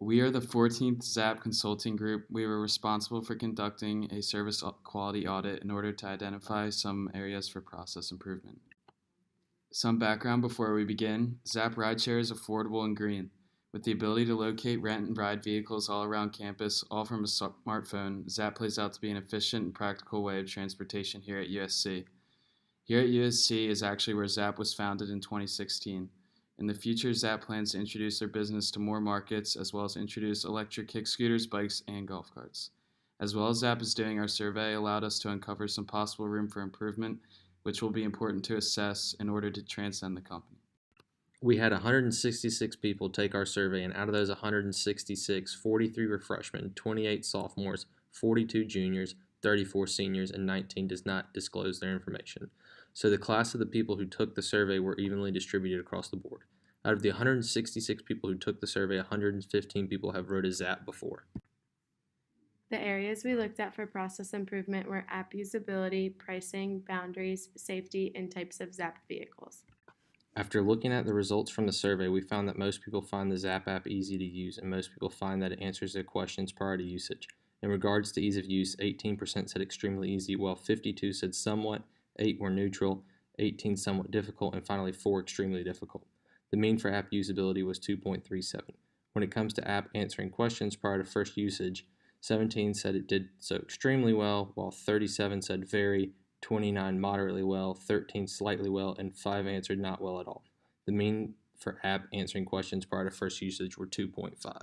We are the 14th Zapp Consulting Group. We were responsible for conducting a service quality audit in order to identify some areas for process improvement. Some background before we begin. Zapp Rideshare is affordable and green. With the ability to locate, rent, and ride vehicles all around campus, all from a smartphone, Zapp plays out to be an efficient and practical way of transportation here at USC. Here at USC is actually where Zapp was founded in 2016. In the future, Zapp plans to introduce their business to more markets, as well as introduce electric kick scooters, bikes, and golf carts. As well as Zapp is doing, our survey allowed us to uncover some possible room for improvement, which will be important to assess in order to transcend the company. We had 166 people take our survey, and out of those 166, 43 were freshmen, 28 sophomores, 42 juniors, 34 seniors, and 19 does not disclose their information. So the class of the people who took the survey were evenly distributed across the board. Out of the 166 people who took the survey, 115 people have rode a Zapp before. The areas we looked at for process improvement were app usability, pricing, boundaries, safety, and types of Zapp vehicles. After looking at the results from the survey, we found that most people find the Zapp app easy to use, and most people find that it answers their questions prior to usage. In regards to ease of use, 18% said extremely easy, while 52 said somewhat, 8 were neutral, 18 somewhat difficult, and finally 4 extremely difficult. The mean for app usability was 2.37. When it comes to app answering questions prior to first usage, 17 said it did so extremely well, while 37 said very, 29 moderately well, 13 slightly well, and 5 answered not well at all. The mean for app answering questions prior to first usage were 2.5.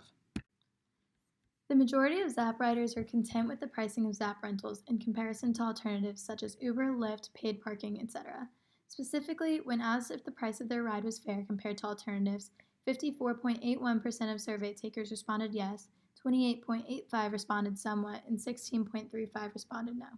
The majority of Zapp riders are content with the pricing of Zapp rentals in comparison to alternatives such as Uber, Lyft, paid parking, etc. Specifically, when asked if the price of their ride was fair compared to alternatives, 54.81% of survey takers responded yes, 28.85% responded somewhat, and 16.35% responded no.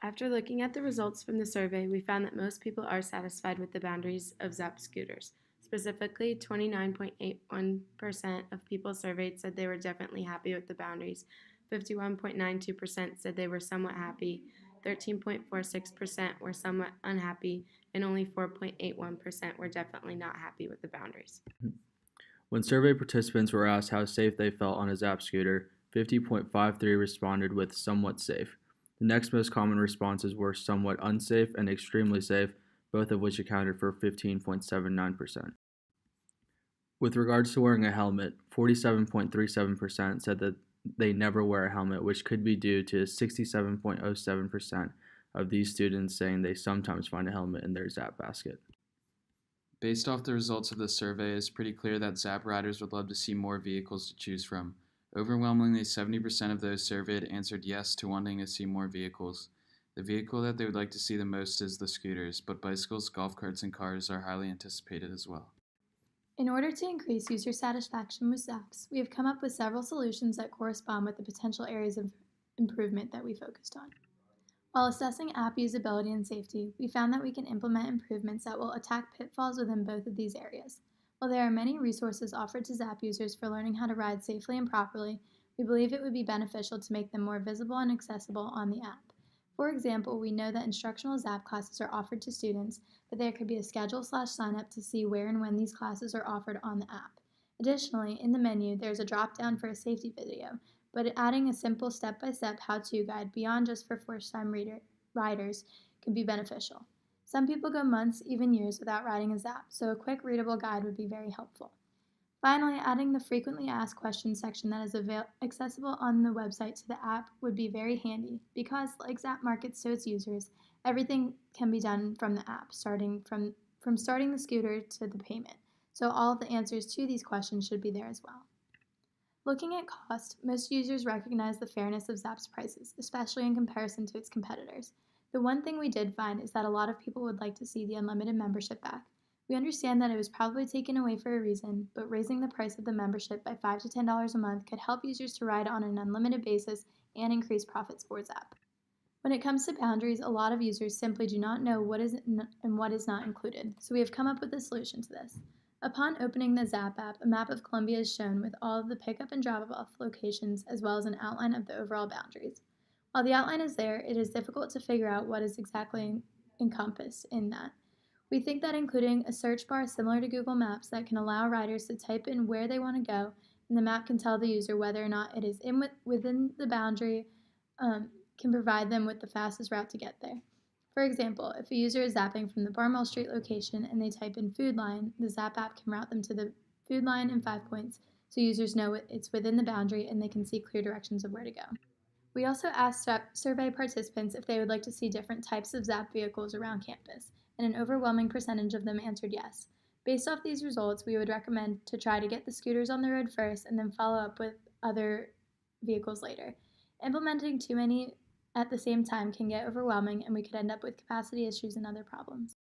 After looking at the results from the survey, we found that most people are satisfied with the boundaries of Zapp scooters. Specifically, 29.81% of people surveyed said they were definitely happy with the boundaries, 51.92% said they were somewhat happy, 13.46% were somewhat unhappy, and only 4.81% were definitely not happy with the boundaries. When survey participants were asked how safe they felt on a Zapp scooter, 50.53% responded with somewhat safe. The next most common responses were somewhat unsafe and extremely safe, both of which accounted for 15.79%. With regards to wearing a helmet, 47.37% said that they never wear a helmet, which could be due to 67.07% of these students saying they sometimes find a helmet in their Zapp basket. Based off the results of the survey, it's pretty clear that Zapp riders would love to see more vehicles to choose from. Overwhelmingly, 70% of those surveyed answered yes to wanting to see more vehicles. The vehicle that they would like to see the most is the scooters, but bicycles, golf carts, and cars are highly anticipated as well. In order to increase user satisfaction with Zapps, we have come up with several solutions that correspond with the potential areas of improvement that we focused on. While assessing app usability and safety, we found that we can implement improvements that will attack pitfalls within both of these areas. While there are many resources offered to Zapp users for learning how to ride safely and properly, we believe it would be beneficial to make them more visible and accessible on the app. For example, we know that instructional Zapp classes are offered to students, but there could be a schedule/sign up to see where and when these classes are offered on the app. Additionally, in the menu, there's a drop-down for a safety video, but adding a simple step-by-step how-to guide beyond just for first-time riders could be beneficial. Some people go months, even years, without riding a Zapp, so a quick readable guide would be very helpful. Finally, adding the frequently asked questions section that is accessible on the website to the app would be very handy because, like Zapp markets to its users, everything can be done from the app, starting from starting the scooter to the payment. So all of the answers to these questions should be there as well. Looking at cost, most users recognize the fairness of Zapp's prices, especially in comparison to its competitors. The one thing we did find is that a lot of people would like to see the unlimited membership back. We understand that it was probably taken away for a reason, but raising the price of the membership by $5 to $10 a month could help users to ride on an unlimited basis and increase profits for Zapp. When it comes to boundaries, a lot of users simply do not know what is and what is not included, so we have come up with a solution to this. Upon opening the Zapp app, a map of Columbia is shown with all of the pickup and drop-off locations as well as an outline of the overall boundaries. While the outline is there, it is difficult to figure out what is exactly encompassed in that. We think that including a search bar similar to Google Maps that can allow riders to type in where they want to go, and the map can tell the user whether or not it is within the boundary, can provide them with the fastest route to get there. For example, if a user is zapping from the Barmel Street location and they type in Food Line, the Zapp app can route them to the Food Line in 5 points, so users know it's within the boundary and they can see clear directions of where to go. We also asked survey participants if they would like to see different types of Zapp vehicles around campus, and an overwhelming percentage of them answered yes. Based off these results, we would recommend to try to get the scooters on the road first and then follow up with other vehicles later. Implementing too many at the same time can get overwhelming, and we could end up with capacity issues and other problems.